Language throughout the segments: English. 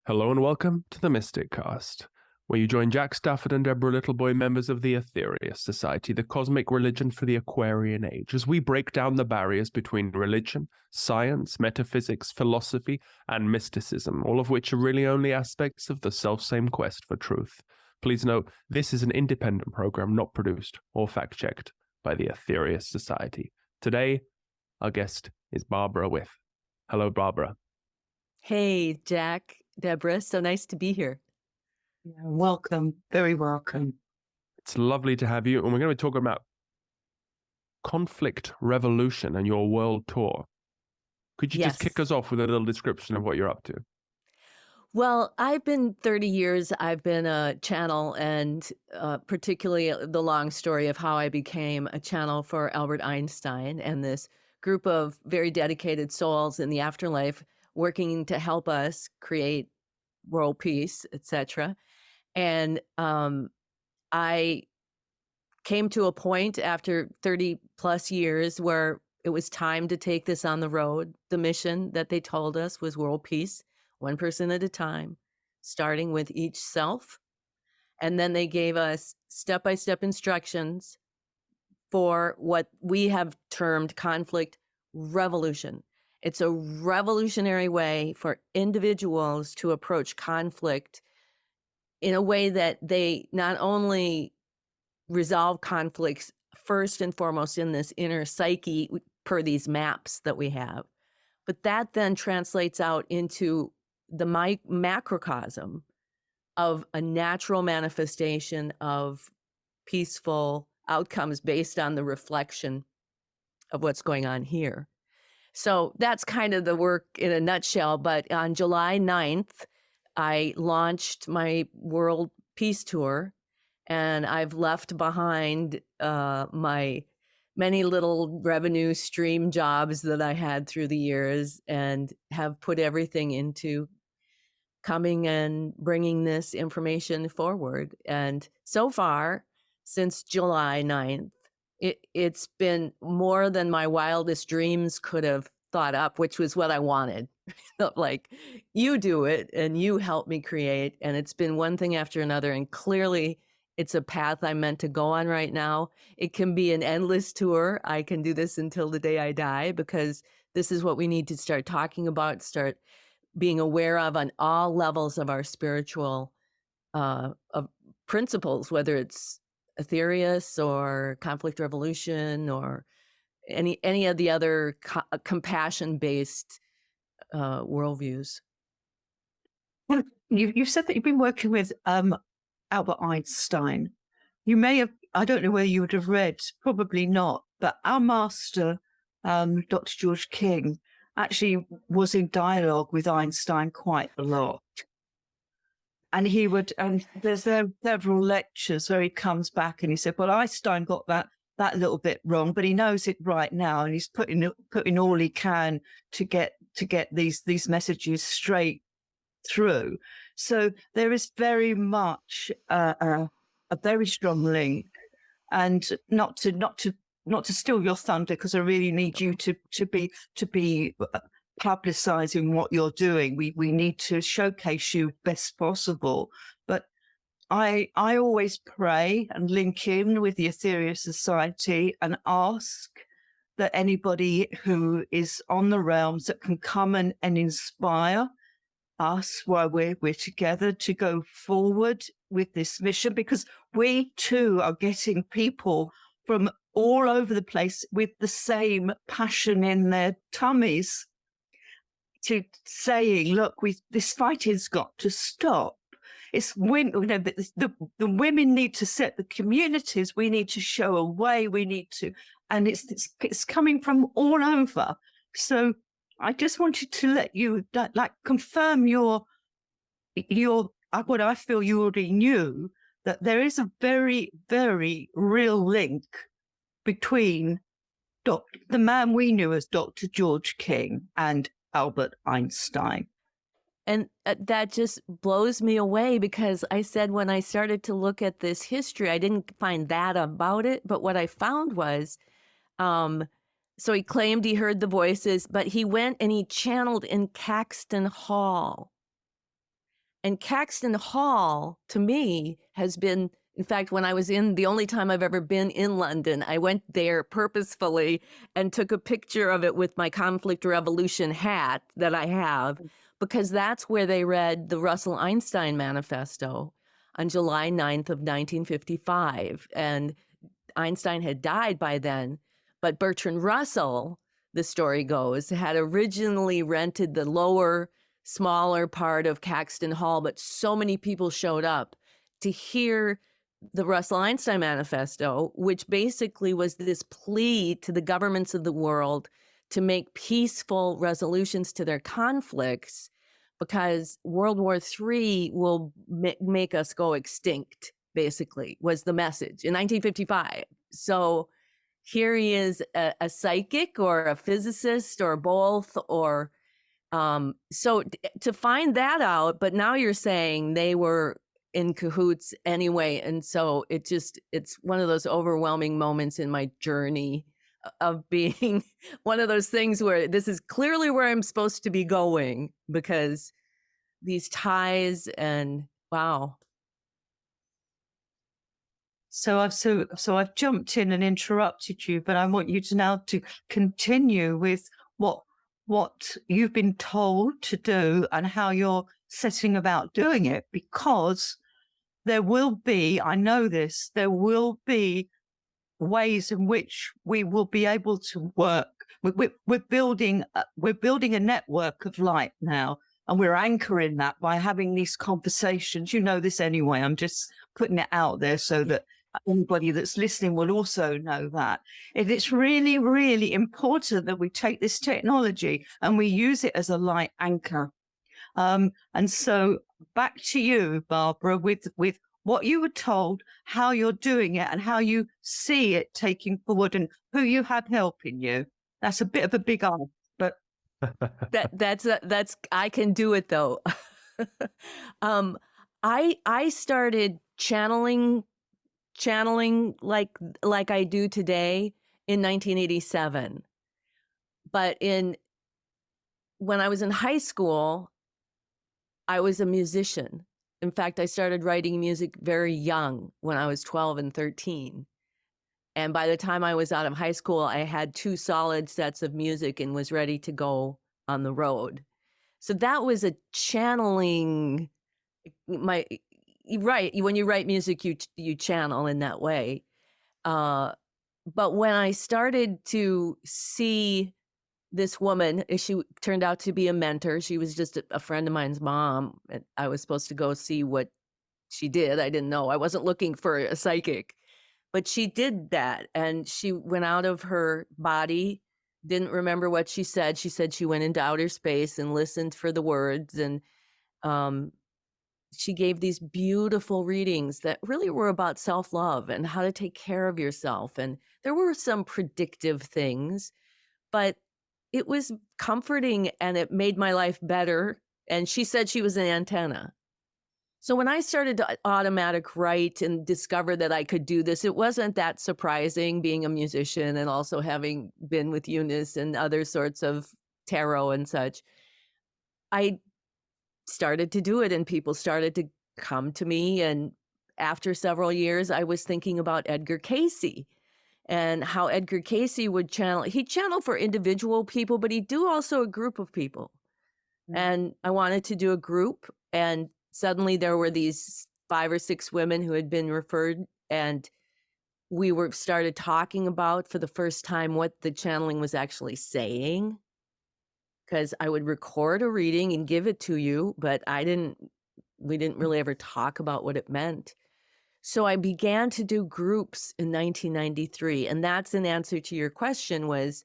Hello and welcome to the Mysticast, where you join Jack Stafford and Deborah Littleboy, members of the Aetherius Society, the cosmic religion for the Aquarian Age, as we break down the barriers between religion, science, metaphysics, philosophy, and mysticism, all of which are really only aspects of the self-same quest for truth. Please note, this is an independent program not produced or fact-checked by the Aetherius Society. Today, our guest is Barbara With. Hello, Barbara. Hey, Jack, Deborah, so nice to be here. Yeah, welcome, very welcome. It's lovely to have you, and we're going to be talking about conflict revolution and your world tour. Could you just kick us off with a little description of what you're up to? Well, I've been 30 years, I've been a channel, and particularly the long story of how I became a channel for Albert Einstein and this group of very dedicated souls in the afterlife working to help us create world peace, etc. And I came to a point after 30 plus years where it was time to take this on the road. The mission that they told us was world peace, one person at a time, starting with each self. And then they gave us step-by-step instructions for what we have termed conflict revolution. It's a revolutionary way for individuals to approach conflict in a way that they not only resolve conflicts first and foremost in this inner psyche per these maps that we have, but that then translates out into the macrocosm of a natural manifestation of peaceful outcomes based on the reflection of what's going on here. So that's kind of the work in a nutshell. But on July 9th, I launched my World Peace Tour, and I've left behind my many little revenue stream jobs that I had through the years and have put everything into coming and bringing this information forward. And so far, since July 9th, it's been more than my wildest dreams could have thought up, which was what I wanted. Like, you do it and you help me create. And it's been one thing after another. And clearly, it's a path I'm meant to go on right now. It can be an endless tour. I can do this until the day I die, because this is what we need to start talking about, start being aware of on all levels of our spiritual of principles, whether it's Aetherius or conflict revolution or any of the other compassion-based worldviews. Well, you've said that you've been working with Albert Einstein. You may have, I don't know whether you would have read, probably not, but our master, Dr. George King, actually was in dialogue with Einstein quite a lot. And he would, and there's several lectures where he comes back and he said, well, Einstein got that little bit wrong, but he knows it right now, and he's putting all he can to get these messages straight through. So there is very much a very strong link, and not to steal your thunder, because I really need you to be publicizing what you're doing. We need to showcase you best possible. But I always pray and link in with the Aetherius Society and ask that anybody who is on the realms that can come and inspire us while we're together to go forward with this mission, because we too are getting people from all over the place with the same passion in their tummies to saying, look, this fight has got to stop. It's women, the women need to set the communities. We need to show a way. We need to, and it's coming from all over. So I just wanted to let you confirm your what I feel you already knew, that there is a very, very real link between the man we knew as Dr. George King and Albert Einstein. And that just blows me away, because I said when I started to look at this history, I didn't find that about it. But what I found was, so he claimed he heard the voices, but he went and he channeled in Caxton Hall. And Caxton Hall, to me, has been, in fact, when I was the only time I've ever been in London, I went there purposefully and took a picture of it with my Conflict Revolution hat that I have, because that's where they read the Russell Einstein Manifesto on July 9th of 1955. And Einstein had died by then, but Bertrand Russell, the story goes, had originally rented the lower, smaller part of Caxton Hall, but so many people showed up to hear the Russell Einstein Manifesto, which basically was this plea to the governments of the world to make peaceful resolutions to their conflicts, because World War III will make us go extinct, basically, was the message in 1955. So here he is, a psychic or a physicist or both, or so to find that out. But now you're saying they were in cahoots anyway. And so it's one of those overwhelming moments in my journey of being one of those things where this is clearly where I'm supposed to be going, because these ties, and wow. So I've jumped in and interrupted you, but I want you to now to continue with what you've been told to do and how you're setting about doing it, because there will be, I know this, there will be ways in which we will be able to work. We're building a network of light now, and we're anchoring that by having these conversations. You know this anyway. I'm just putting it out there so that anybody that's listening will also know that. It's really, really important that we take this technology and we use it as a light anchor. And so back to you, Barbara, with what you were told, how you're doing it, and how you see it taking forward, and who you had helping you. That's a bit of a big ask, but that's I can do it though. I started channeling like I do today in 1987. But when I was in high school, I was a musician. In fact, I started writing music very young, when I was 12 and 13. And by the time I was out of high school, I had 2 solid sets of music and was ready to go on the road. So that was a channeling. Right, when you write music, you channel in that way. But when I started to see this woman, she turned out to be a mentor. She was just a friend of mine's mom. And I was supposed to go see what she did. I didn't know. I wasn't looking for a psychic, but she did that. And she went out of her body, didn't remember what she said. She said she went into outer space and listened for the words. And she gave these beautiful readings that really were about self-love and how to take care of yourself. And there were some predictive things, but it was comforting and it made my life better. And she said she was an antenna. So when I started to automatic write and discovered that I could do this, it wasn't that surprising, being a musician and also having been with Eunice and other sorts of tarot and such. I started to do it and people started to come to me. And after several years, I was thinking about Edgar Cayce and how Edgar Cayce would channel. He'd channel for individual people, but he'd do also a group of people. And I wanted to do a group, and suddenly there were these 5 or 6 women who had been referred, and we started talking about for the first time what the channeling was actually saying, because I would record a reading and give it to you, but we didn't really ever talk about what it meant. So I began to do groups in 1993. And that's an answer to your question. Was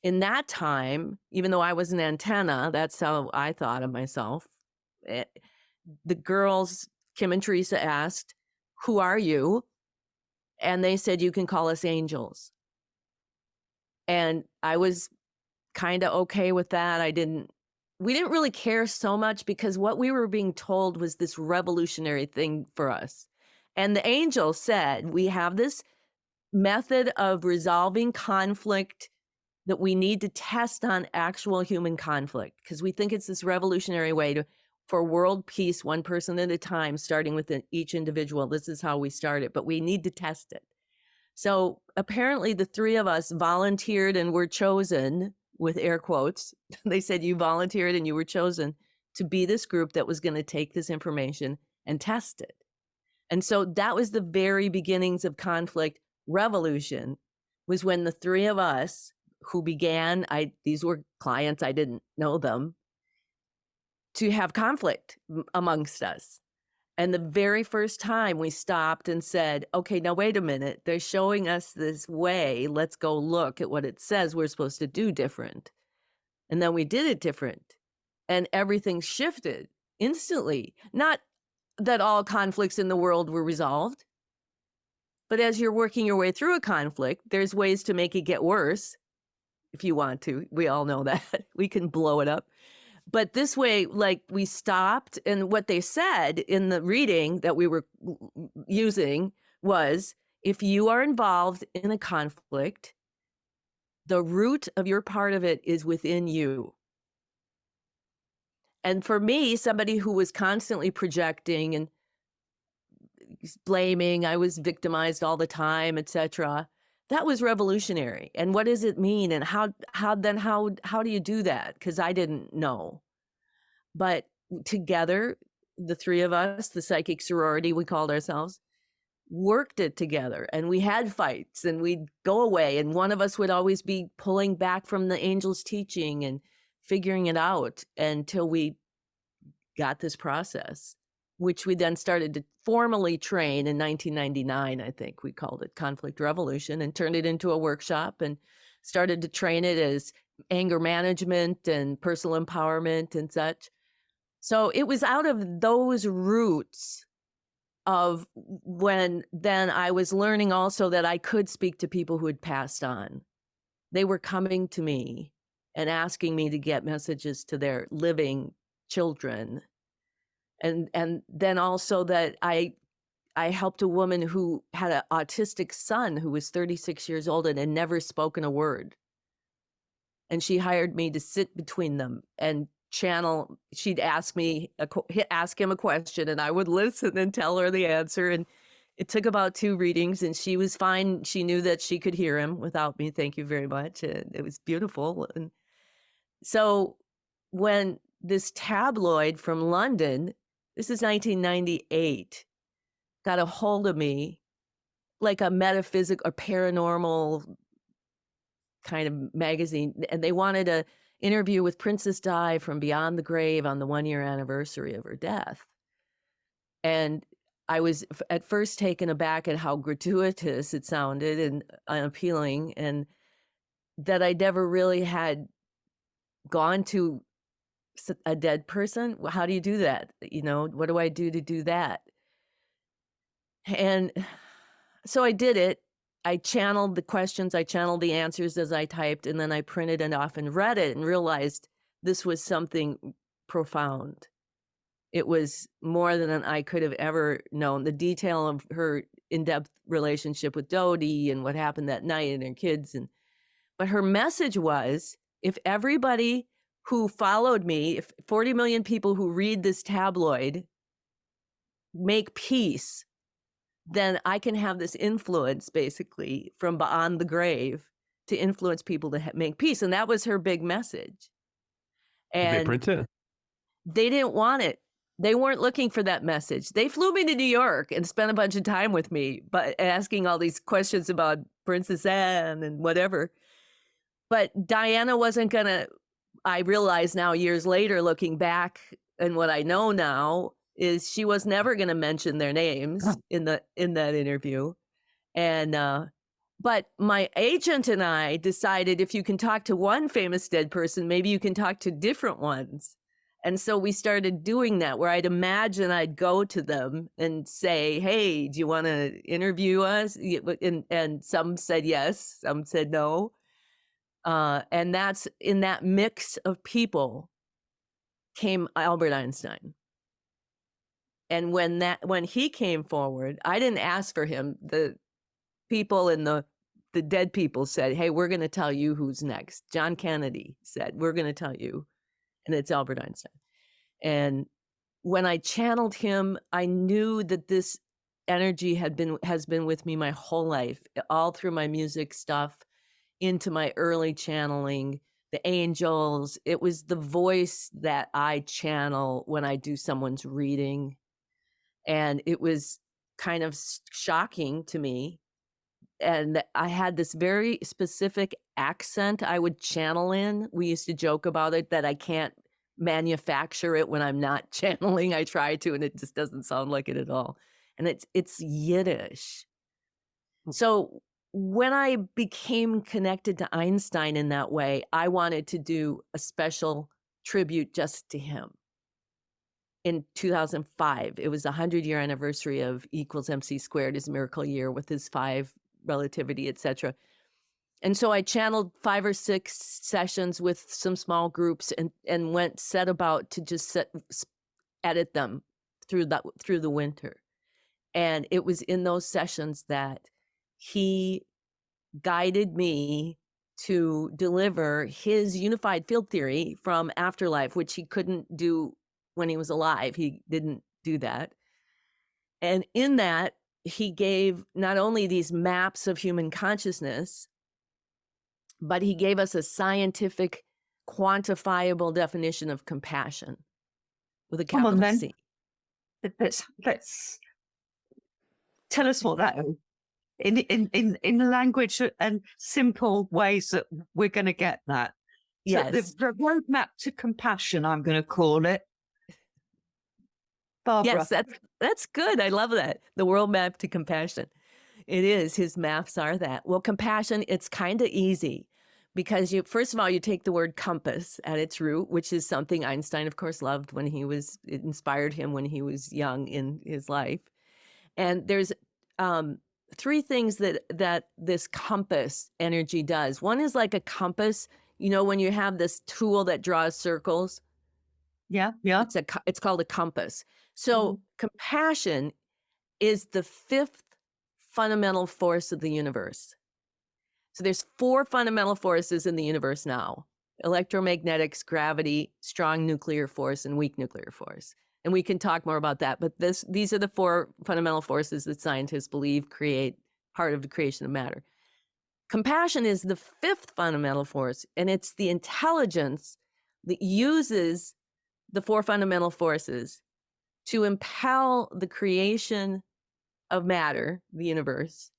in that time, even though I was an antenna, that's how I thought of myself. The girls, Kim and Teresa, asked, "Who are you?" And they said, "You can call us angels." And I was kind of okay with that. We didn't really care so much, because what we were being told was this revolutionary thing for us. And the angel said, we have this method of resolving conflict that we need to test on actual human conflict, because we think it's this revolutionary way for world peace, one person at a time, starting with each individual. This is how we started, but we need to test it. So apparently the three of us volunteered and were chosen, with air quotes. They said you volunteered and you were chosen to be this group that was going to take this information and test it. And so that was the very beginnings of conflict revolution, was when the three of us who began, these were clients, I didn't know them, to have conflict amongst us. And the very first time we stopped and said, okay, now wait a minute, they're showing us this way. Let's go look at what it says we're supposed to do different. And then we did it different. And everything shifted instantly. Not that all conflicts in the world were resolved, but as you're working your way through a conflict, there's ways to make it get worse if you want to. We all know that. We can blow it up. But this way, like, we stopped, and what they said in the reading that we were using was, if you are involved in a conflict, the root of your part of it is within you. And for me, somebody who was constantly projecting and blaming, I was victimized all the time, etc., that was revolutionary. And what does it mean? And how do you do that? Because I didn't know. But together, the three of us, the psychic sorority, we called ourselves, worked it together. And we had fights, and we'd go away. And one of us would always be pulling back from the angel's teaching and figuring it out until we got this process, which we then started to formally train in 1999, I think we called it Conflict Revolution, and turned it into a workshop and started to train it as anger management and personal empowerment and such. So it was out of those roots of when then I was learning also that I could speak to people who had passed on. They were coming to me and asking me to get messages to their living children. And then also that I helped a woman who had an autistic son who was 36 years old and had never spoken a word. And she hired me to sit between them and channel. She'd ask him a question, and I would listen and tell her the answer. And it took about 2 readings, and she was fine. She knew that she could hear him without me. Thank you very much. And it was beautiful. And so when this tabloid from London, this is 1998, got a hold of me, like a metaphysical or paranormal kind of magazine, and they wanted an interview with Princess Di from Beyond the Grave on the 1-year anniversary of her death. And I was at first taken aback at how gratuitous it sounded and unappealing, and that I never really had gone to a dead person. How do you do that? What do I do to do that? And so I did it. I channeled the questions, I channeled the answers as I typed, and then I printed it off and read it and realized this was something profound. It was more than I could have ever known. The detail of her in-depth relationship with Dodie and what happened that night and her kids. But her message was, if everybody who followed me, if 40 million people who read this tabloid make peace, then I can have this influence, basically, from beyond the grave to influence people to make peace. And that was her big message. And they print it? They didn't want it. They weren't looking for that message. They flew me to New York and spent a bunch of time with me, but asking all these questions about Princess Anne and whatever. But Diana wasn't going to, I realize now years later, looking back, and what I know now is she was never going to mention their names in that interview. And but my agent and I decided, if you can talk to one famous dead person, maybe you can talk to different ones. And so we started doing that, where I'd imagine I'd go to them and say, hey, do you want to interview us? And some said yes, some said no. And that's in that mix of people came Albert Einstein. And when he came forward, I didn't ask for him. The people in the dead people said, hey, we're going to tell you who's next. John Kennedy said, we're going to tell you. And it's Albert Einstein. And when I channeled him, I knew that this energy has been with me my whole life, all through my music stuff, into my early channeling, the angels. It was the voice that I channel when I do someone's reading. And it was kind of shocking to me. And I had this very specific accent I would channel in. We used to joke about it, that I can't manufacture it when I'm not channeling. I try to, and it just doesn't sound like it at all. And it's Yiddish. So when I became connected to Einstein in that way, I wanted to do a special tribute just to him. In 2005, it was the 100-year anniversary of E = MC squared, his miracle year, with his 5 relativity, etc. And so I channeled 5 or 6 sessions with some small groups, and set about to just edit them through the winter. And it was in those sessions that he guided me to deliver his unified field theory from Afterlife, which he couldn't do when he was alive. He didn't do that. And in that, he gave not only these maps of human consciousness, but he gave us a scientific, quantifiable definition of compassion with a Come on, capital then. C. Let's tell us what that is. In language and simple ways that we're going to get that. Yes. So the roadmap to compassion, I'm going to call it. Barbara. Yes, that's good. I love that. The world map to compassion. It is. His maps are that. Well, compassion, it's kind of easy because first of all, you take the word compass at its root, which is something Einstein, of course, loved it inspired him when he was young in his life. And there's 3 things that this compass energy does. One is like a compass, when you have this tool that draws circles. Yeah. It's called a compass. So compassion is the 5th fundamental force of the universe. So there's 4 fundamental forces in the universe now: electromagnetics, gravity, strong nuclear force, and weak nuclear force. And we can talk more about that. But these are the 4 fundamental forces that scientists believe create part of the creation of matter. Compassion is the 5th fundamental force, and it's the intelligence that uses the 4 fundamental forces to impel the creation of matter, the universe,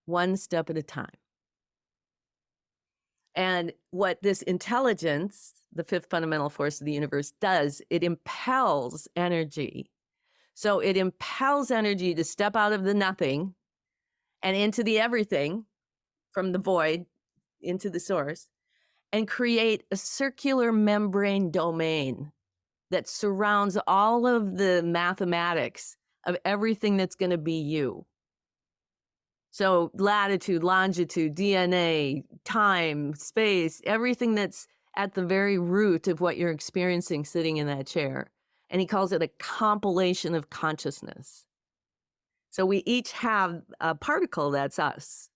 one step at a time. And what this intelligence, the 5th fundamental force of the universe, does, it impels energy. So it impels energy to step out of the nothing and into the everything, from the void into the source, and create a circular membrane domain that surrounds all of the mathematics of everything that's going to be you. So latitude, longitude, DNA, time, space, everything that's at the very root of what you're experiencing sitting in that chair. And he calls it a compilation of consciousness. So we each have a particle that's us.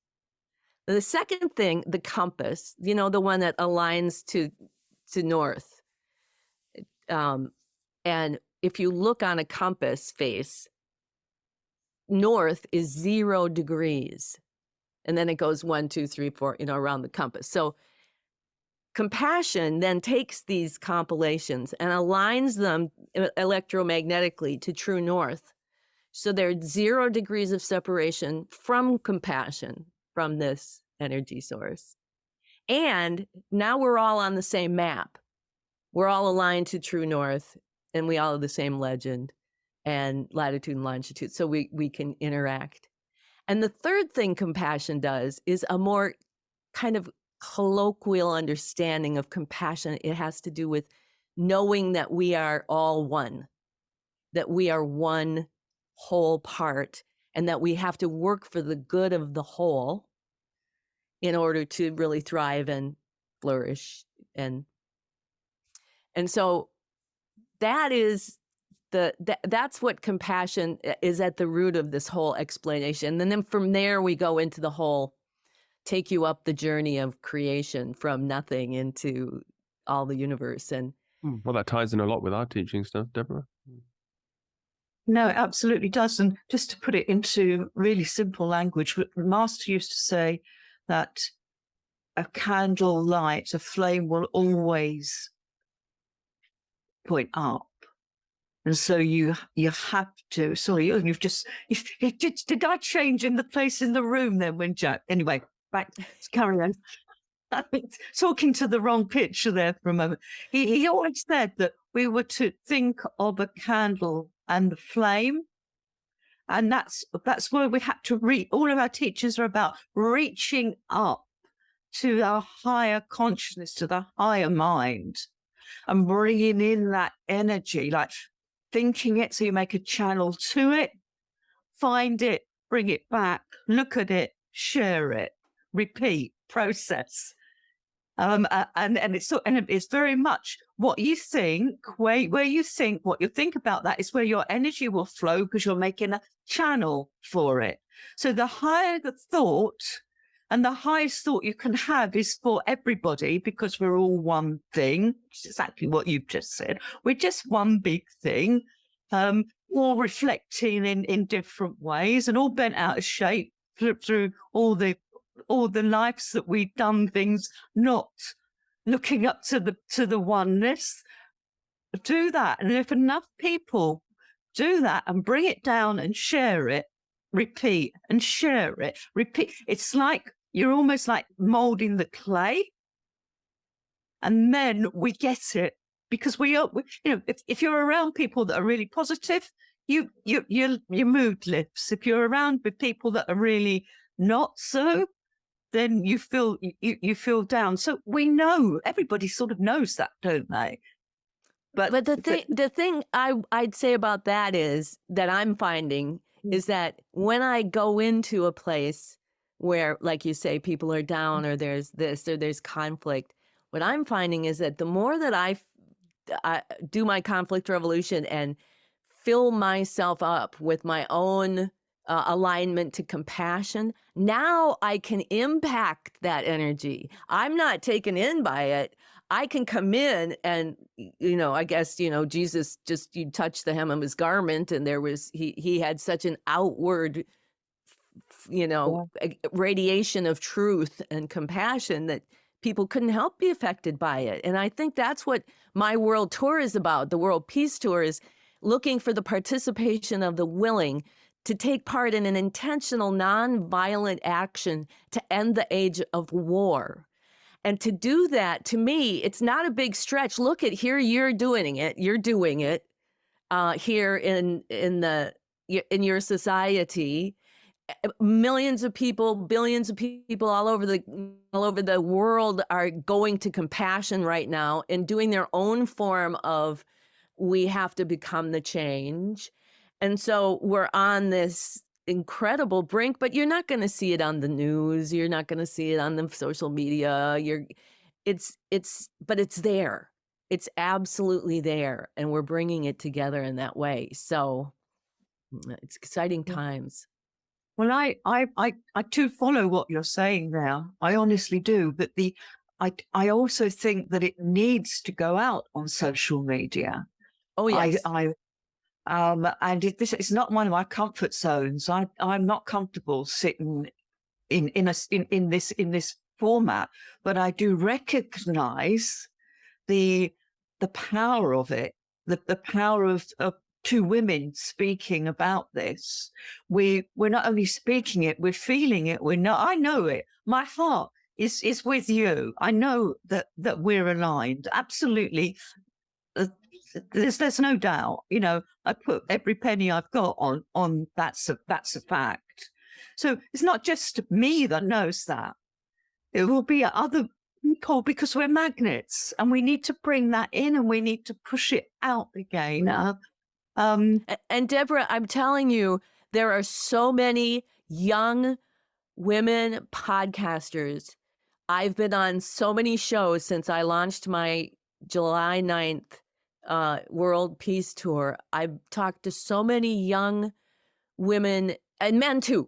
The second thing, the compass, the one that aligns to north. And if you look on a compass face, north is 0 degrees. And then it goes 1, 2, 3, 4, around the compass. So compassion then takes these compilations and aligns them electromagnetically to true north. So there are 0 degrees of separation from compassion, from this energy source. And now we're all on the same map. We're all aligned to true north, and we all have the same legend and latitude and longitude, so we can interact. And the third thing compassion does is a more kind of colloquial understanding of compassion. It has to do with knowing that we are all one, that we are one whole part, and that we have to work for the good of the whole in order to really thrive and flourish. And so that is that's what compassion is, at the root of this whole explanation. And then from there, we go into the whole, take you up the journey of creation from nothing into all the universe. And well, that ties in a lot with our teaching stuff, Deborah. No, it absolutely does. And just to put it into really simple language, the master used to say that a candle light, a flame will always point up. And so you have to. Sorry, did I change in the place in the room then when Jack? Anyway, back to carry on. Talking to the wrong picture there for a moment. He always said that we were to think of a candle and the flame, and that's where we had to reach. All of our teachers are about reaching up to our higher consciousness, to the higher mind, and bringing in that energy, like thinking it. So you make a channel to it, find it, bring it back, look at it, share it, repeat, process. And it's very much what you think, where you think, what you think about that is where your energy will flow, because you're making a channel for it. So the higher the thought, and the highest thought you can have is for everybody, because we're all one thing, which is exactly what you've just said. We're just one big thing, all reflecting in different ways, and all bent out of shape through all the lives that we've done things not looking up to the oneness. Do that, and if enough people do that and bring it down and share it, repeat and share it, repeat. It's like you're almost like molding the clay, and then we get it, because if you're around people that are really positive, your mood lifts. If you're around with people that are really not so, then you feel down. So we know, everybody sort of knows that, don't they? But the thing I'd say about that is that I'm finding is that when I go into a place where, like you say, people are down, or there's this, or there's conflict, what I'm finding is that the more that I do my conflict revolution and fill myself up with my own alignment to compassion, now I can impact that energy. I'm not taken in by it. I can come in and, I guess, Jesus just, you touched the hem of his garment, and he had such an outward, radiation of truth and compassion that people couldn't help be affected by it. And I think that's what my world tour is about. The World Peace Tour is looking for the participation of the willing to take part in an intentional, nonviolent action to end the age of war. And to do that, to me, it's not a big stretch. Look at here, you're doing it. You're doing it here in your society. Millions of people, billions of people all over the world are going to compassion right now and doing their own form of, we have to become the change. And so we're on this incredible brink, but you're not going to see it on the news. You're not going to see it on the social media. But it's there. It's absolutely there. And we're bringing it together in that way. So it's exciting times. Well, I too follow what you're saying there. I honestly do. But I also think that it needs to go out on social media. Oh, yes. And this is not one of my comfort zones. I'm not comfortable sitting in this format, but I do recognize the power of it, the power of two women speaking about this. We're not only speaking it, we're feeling it. I know it. My heart is with you. I know that we're aligned. Absolutely. There's no doubt. I put every penny I've got on that's a fact. So it's not just me that knows that. It will be other people, because we're magnets, and we need to bring that in, and we need to push it out again. And Deborah, I'm telling you, there are so many young women podcasters. I've been on so many shows since I launched my July 9th World Peace Tour. I've talked to so many young women, and men too,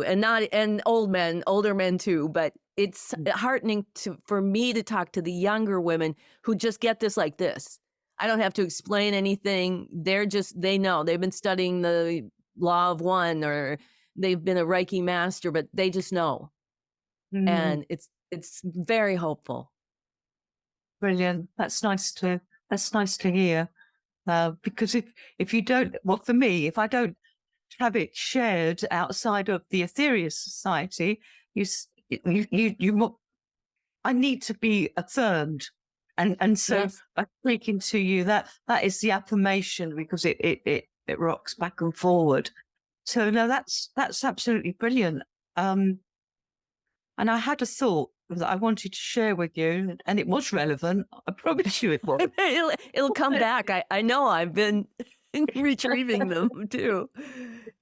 and older men too. But it's heartening for me to talk to the younger women who just get this like this. I don't have to explain anything. They know. They've been studying the law of one, or they've been a Reiki master, but they just know. And it's very hopeful. Brilliant. That's nice to hear. Because if you don't, well, for me, if I don't have it shared outside of the Aetherius Society, I need to be affirmed. And so Yes. by speaking to you, that is the affirmation, because it rocks back and forward. So no, that's absolutely brilliant. And I had a thought that I wanted to share with you, and it was relevant. I promise you it was. It'll come back. I know. I've been retrieving them too.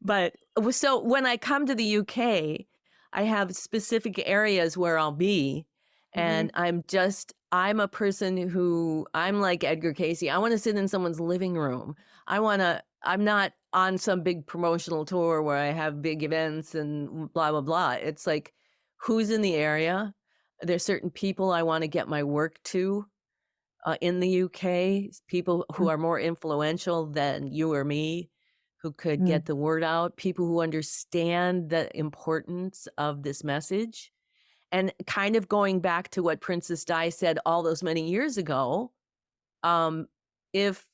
But so when I come to the UK, I have specific areas where I'll be. And I'm a person who, I'm like Edgar Casey. I want to sit in someone's living room. I'm not on some big promotional tour where I have big events and blah, blah, blah. It's like, who's in the area? There's certain people I want to get my work to in the UK, people who are more influential than you or me, who could get the word out, people who understand the importance of this message. And kind of going back to what Princess Di said all those many years ago, if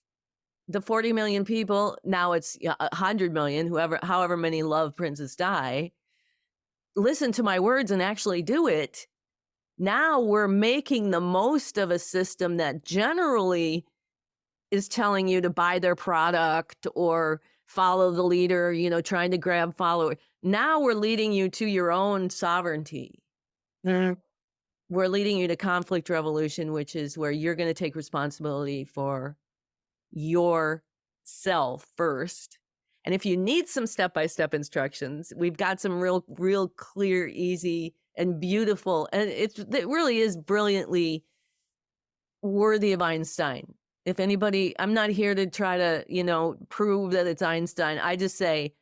the 40 million people, now it's 100 million, however many love Princess Di, listen to my words and actually do it, now we're making the most of a system that generally is telling you to buy their product or follow the leader, trying to grab followers. Now we're leading you to your own sovereignty. We're leading you to conflict revolution, which is where you're going to take responsibility for yourself first. And if you need some step-by-step instructions, we've got some real clear, easy, and beautiful. And it really is brilliantly worthy of Einstein. If anybody, I'm not here to try to, prove that it's Einstein. I just say,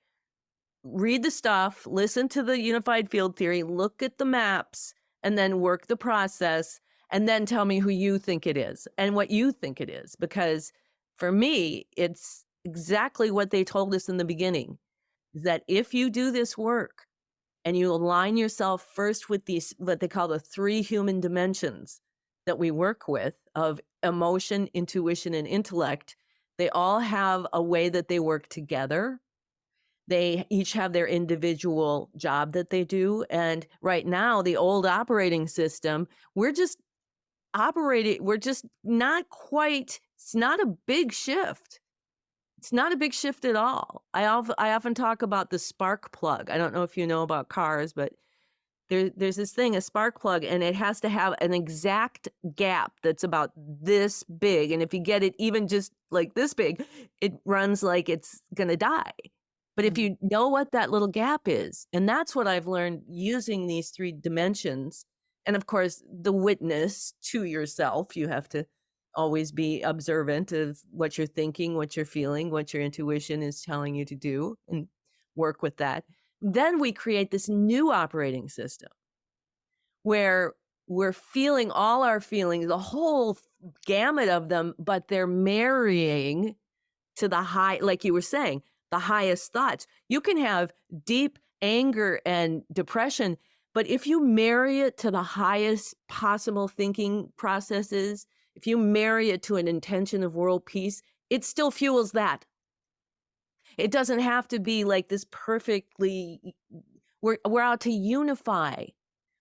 read the stuff, listen to the unified field theory, look at the maps, and then work the process, and then tell me who you think it is and what you think it is. Because for me, it's exactly what they told us in the beginning, is that if you do this work and you align yourself first with these, what they call the 3 human dimensions that we work with, of emotion, intuition, and intellect, they all have a way that they work together. They each have their individual job that they do. And right now, the old operating system, we're just not quite, it's not a big shift. It's not a big shift at all. I often talk about the spark plug. I don't know if you know about cars, but there's this thing, a spark plug, and it has to have an exact gap that's about this big. And if you get it even just like this big, it runs like it's going to die. But if you know what that little gap is, and that's what I've learned using these 3 dimensions, and of course, the witness to yourself, you have to always be observant of what you're thinking, what you're feeling, what your intuition is telling you to do, and work with that. Then we create this new operating system where we're feeling all our feelings, the whole gamut of them, but they're marrying to the high, like you were saying, the highest thoughts. You can have deep anger and depression, but if you marry it to the highest possible thinking processes, if you marry it to an intention of world peace, it still fuels that. It doesn't have to be like this perfectly, we're out to unify.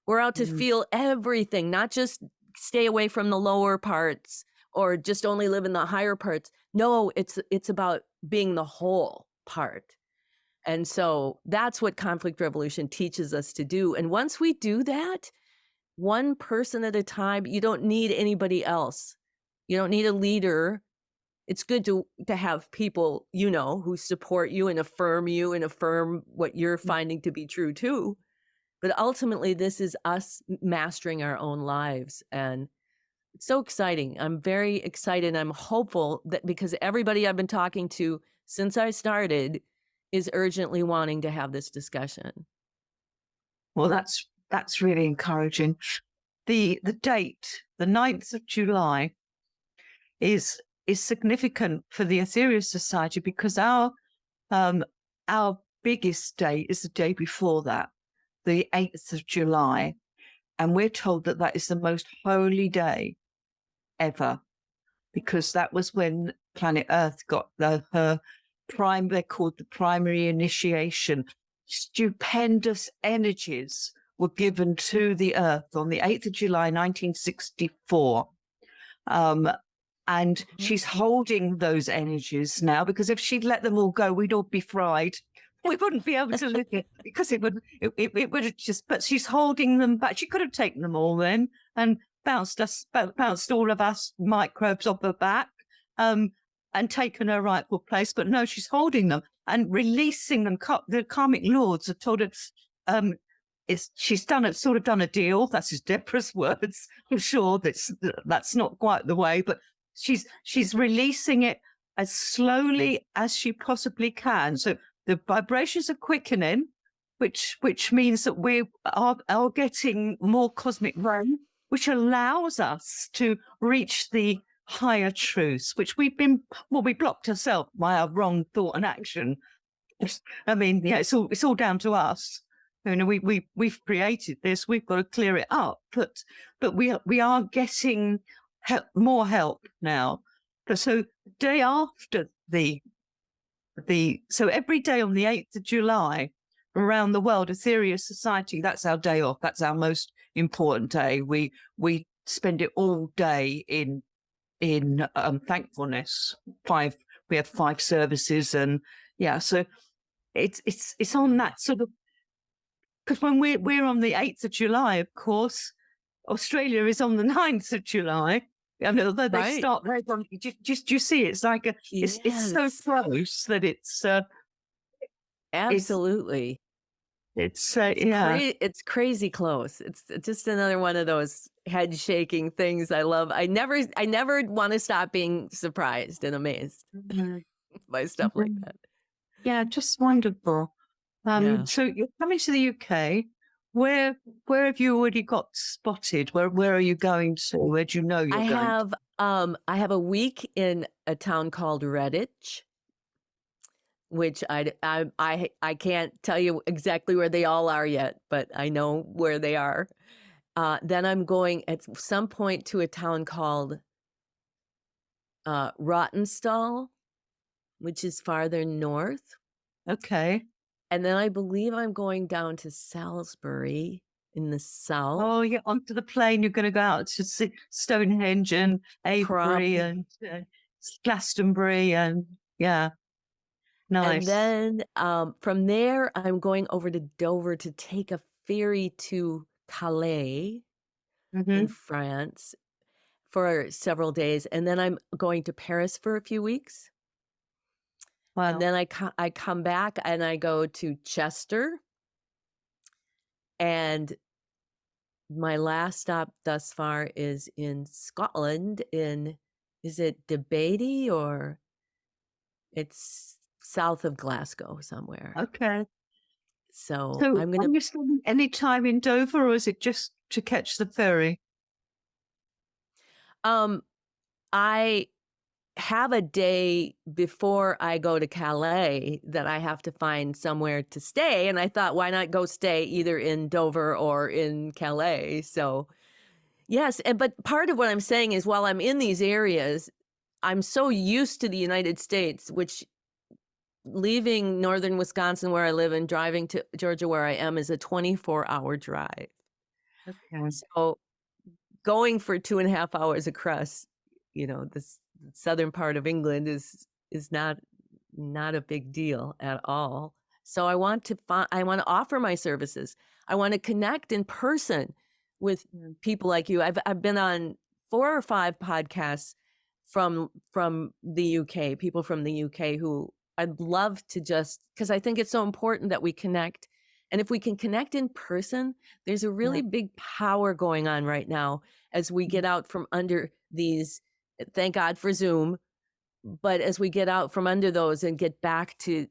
We're out to feel everything, not just stay away from the lower parts or just only live in the higher parts. No, it's about being the whole part. And so that's what conflict revolution teaches us to do. And once we do that, one person at a time, you don't need anybody else. You don't need a leader. It's good to have people, who support you and affirm what you're finding to be true too. But ultimately, this is us mastering our own lives. And it's so exciting. I'm very excited. I'm hopeful that, because everybody I've been talking to since I started is urgently wanting to have this discussion. Well, that's really encouraging. The date, the 9th of July, is is significant for the Ethereal Society because our biggest day is the day before that, the 8th of July. And we're told that that is the most holy day ever, because that was when planet Earth got they're called the primary initiation. Stupendous energies were given to the Earth on the 8th of July, 1964. And she's holding those energies now, because if she'd let them all go, we'd all be fried. We wouldn't be able to live it, because it would have just, but she's holding them back. She could have taken them all then and bounced all of us microbes off her back, and taken her rightful place. But no, she's holding them and releasing them. The karmic lords have told her, she's done a deal. That's his Deborah's words. I'm sure that's not quite the way, but she's releasing it as slowly as she possibly can. So the vibrations are quickening, which means that we are getting more cosmic rain, which allows us to reach the higher truths, which we blocked ourselves by our wrong thought and action. I mean, yeah, it's all down to us. You know, we've created this. We've got to clear it up. But we are getting more help now. So the day after so every day on the 8th of July around the world, Ethereal Society, that's our day off. That's our most important day. We spend it all day in thankfulness. We have 5 services, and yeah, so it's on that sort of, because when we're on the 8th of July, of course, Australia is on the 9th of July. I mean, although they start right on, just you see, it's like it's so close that it's absolutely. It's crazy close. It's just another one of those head shaking things I love. I never want to stop being surprised and amazed by stuff like that. Yeah, just wonderful. So you're coming to the UK. Where have you already got spotted? Where are you going to? Where do you know you're going? I have a week in a town called Redditch, which I can't tell you exactly where they all are yet, but I know where they are. Then I'm going at some point to a town called Rottenstall, which is farther north. Okay. And then I believe I'm going down to Salisbury in the south. Oh, yeah, onto the plane. You're going to go out to Stonehenge and Avebury and Glastonbury, and yeah, nice. And then from there, I'm going over to Dover to take a ferry to Calais in France for several days, and then I'm going to Paris for a few weeks. Wow. And then I come back and I go to Chester, and my last stop thus far is in Scotland. Is it Debaty, or it's south of Glasgow somewhere? Okay. So I'm going to. Are you spending any time in Dover, or is it just to catch the ferry? I have a day before I go to Calais that I have to find somewhere to stay. And I thought, why not go stay either in Dover or in Calais? So yes. But part of what I'm saying is, while I'm in these areas, I'm so used to the United States, which leaving northern Wisconsin where I live and driving to Georgia where I am is a 24-hour drive. Okay. So going for 2.5 hours across, this southern part of England is not a big deal at all. So I want to offer my services. I want to connect in person with people like you. I've been on 4 or 5 podcasts from the UK, people from the UK who I'd love to, just because I think it's so important that we connect. And if we can connect in person, there's a really big power going on right now as we get out from under these. Thank God for Zoom. But as we get out from under those and get back to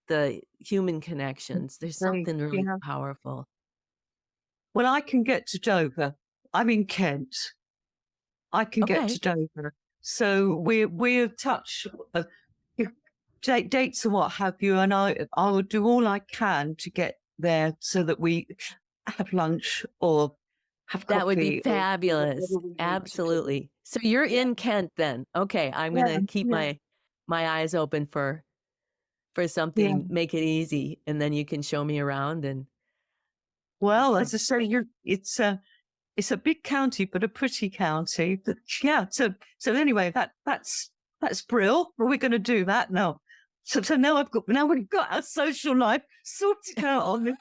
the human connections, there's something really powerful. Well, I can get to Dover. I'm in Kent. I can get to Dover. So we're touch dates and what have you, and I will do all I can to get there so that we have lunch or have coffee. That would be fabulous. whatever we need to do. Absolutely. So you're in Kent then. Okay, I'm gonna keep my eyes open for something. Make it easy, and then you can show me around. And well, as I say, it's a big county, but a pretty county. But yeah, so anyway, that's brill. We're going to do that now. So now we've got our social life sorted out on this.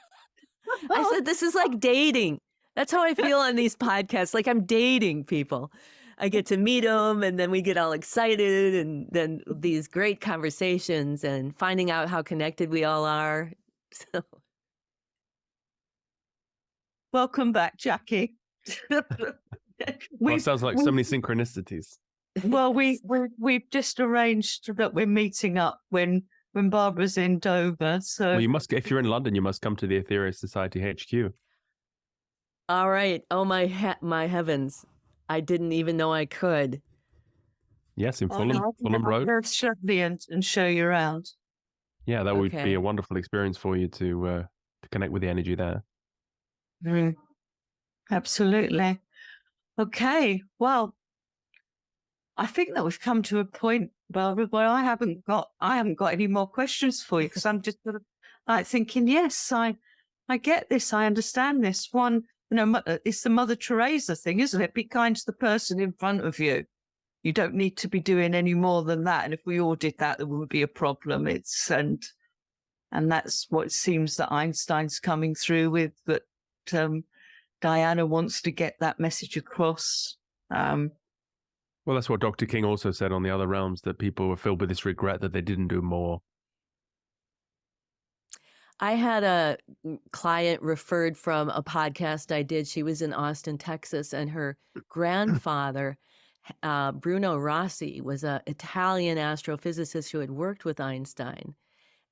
I said this is like dating. That's how I feel on these podcasts. Like I'm dating people. I get to meet them, and then we get all excited, and then these great conversations, and finding out how connected we all are. So. Welcome back, Jackie. Well, it sounds like so many synchronicities. Well, we've just arranged that we're meeting up when Barbara's in Dover. So well, you must, if you're in London, you must come to the Ethereal Society HQ. All right. Oh my heavens! I didn't even know I could. Yes, in Fulham Road. And show you around. Yeah, that would be a wonderful experience for you to connect with the energy there. Absolutely. Okay. Well, I think that we've come to a point, Barbara, where I haven't got any more questions for you, because I'm just sort of like thinking, yes, I get this, I understand this. One, it's the Mother Teresa thing, isn't it? Be kind to the person in front of you. You don't need to be doing any more than that. And if we all did that, there would be a problem. And that's what it seems that Einstein's coming through with, that Diana wants to get that message across. Well, that's what Dr. King also said on the Other Realms, that people were filled with this regret that they didn't do more. I had a client referred from a podcast I did. She was in Austin, Texas, and her grandfather, Bruno Rossi, was an Italian astrophysicist who had worked with Einstein.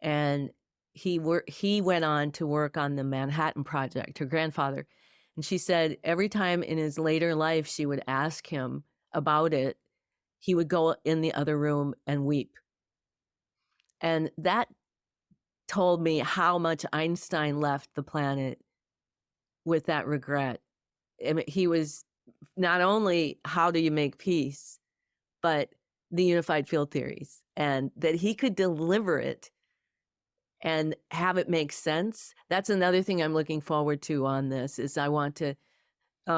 And he went on to work on the Manhattan Project, her grandfather. And she said every time in his later life she would ask him about it, he would go in the other room and weep. And that told me how much Einstein left the planet with that regret. I mean, he was not only how do you make peace, but the unified field theories, and that he could deliver it and have it make sense. That's another thing I'm looking forward to on this, is I want to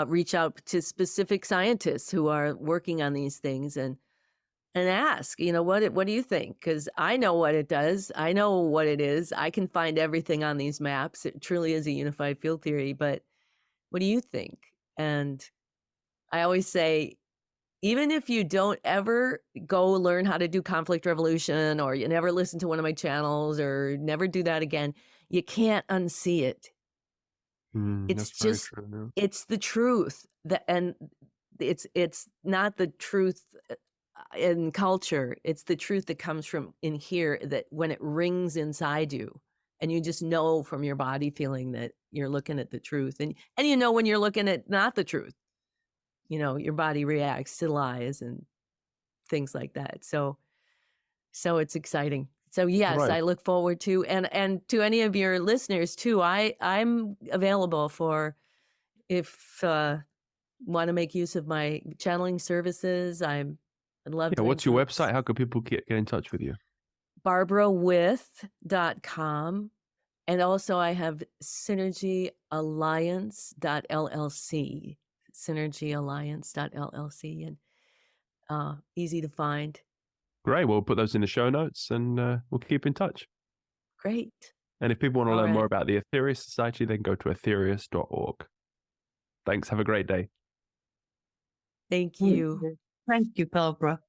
reach out to specific scientists who are working on these things and ask, what do you think? Because I know what it does. I know what it is. I can find everything on these maps. It truly is a unified field theory, but what do you think? And I always say, even if you don't ever go learn how to do conflict resolution, or you never listen to one of my channels, or never do that again, you can't unsee it. It's just, true, it's the truth and it's not the truth in culture. It's the truth that comes from in here, that when it rings inside you and you just know from your body feeling that you're looking at the truth, and when you're looking at not the truth, your body reacts to lies and things like that. So it's exciting. So yes, right. I look forward to, and to any of your listeners too, I'm available for, if want to make use of my channeling services. I'd love to. What's your website? How can people get in touch with you? BarbaraWith.com. And also I have synergyalliance.llc. synergyalliance.llc, and easy to find. Great. We'll put those in the show notes, and we'll keep in touch. Great. And if people want to learn more about the Ethereal Society, they can go to ethereus.org. Thanks. Have a great day. Thank you. Thank you, Barbara.